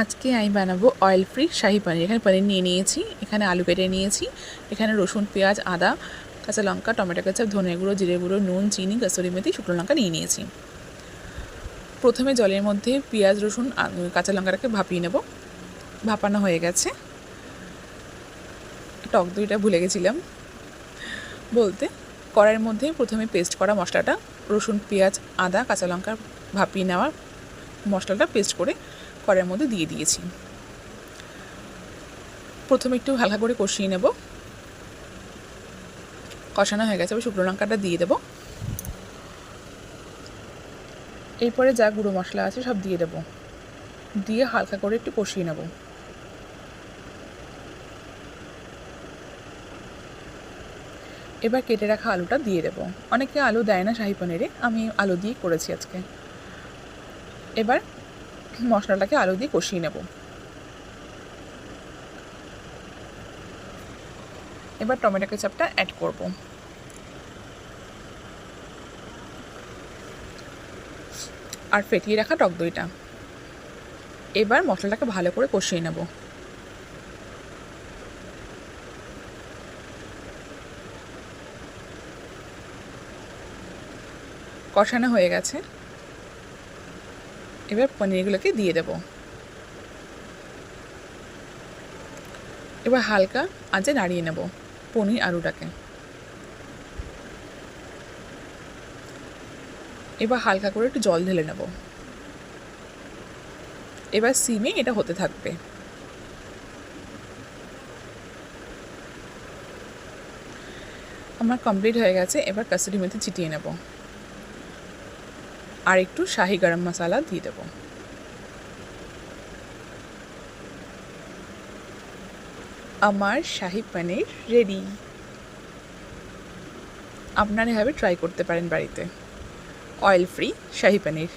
আজকে আমি বানাবো অয়েল ফ্রি শাহি পনির। এখানে পনির নিয়ে নিয়েছি, এখানে আলু কেটে নিয়েছি, এখানে রসুন, পেঁয়াজ, আদা, কাঁচা লঙ্কা, টমেটো কেচাপ, ধনে গুঁড়ো, জিরে গুঁড়ো, নুন, চিনি, কাসুরি মেথি, শুকনো লঙ্কা নিয়ে নিয়েছি। প্রথমে জলের মধ্যে পেঁয়াজ, রসুন, কাঁচা লঙ্কাটাকে ভাপিয়ে নেব। ভাপানো হয়ে গেছে। টক দইটা ভুলে গেছিলাম বলতে। কড়াইয়ের মধ্যে প্রথমে পেস্ট করা মশলাটা, রসুন, পেঁয়াজ, আদা, কাঁচা লঙ্কা ভাপিয়ে নেওয়া মশলাটা পেস্ট করে কড়াইয়ের মধ্যে দিয়ে দিয়েছি। প্রথমে একটু হালকা করে কষিয়ে নেব। কষানো হয়ে গেছে, শুকনো লঙ্কাটা দিয়ে দেব। এরপরে যা গুঁড়ো মশলা আছে সব দিয়ে দেব, দিয়ে হালকা করে একটু কষিয়ে নেব। এবার কেটে রাখা আলুটা দিয়ে দেব। অনেকে আলু দেয় না শাহি পনিরে, আমি আলু দিয়ে করেছি আজকে। এবার মশলাটাকে আলু দিয়ে কষিয়ে নেব। এবার টমেটো কেচাপটা অ্যাড করব। আর ফেটিয়ে রাখা টক দইটা। এবার মশলাটাকে ভালো করে কষিয়ে নেব। কষানো হয়ে গেছে, এবার পনিরগুলোকে দিয়ে দেব। এবার হালকা আঁচে নাড়িয়ে নেব পনির আলুটাকে। এবার হালকা করে একটু জল ঢেলে নেব। এবার সিমে এটা হতে থাকবে। আমার কমপ্লিট হয়ে গেছে। এবার কাসুরি মেথি ছিটিয়ে নেব, আর একটু শাহি গরম মশলা দিয়ে দেব। আমার শাহি পনির রেডি। আপনারা এভাবে ট্রাই করতে পারেন বাড়িতে, অয়েল ফ্রি শাহি পনির।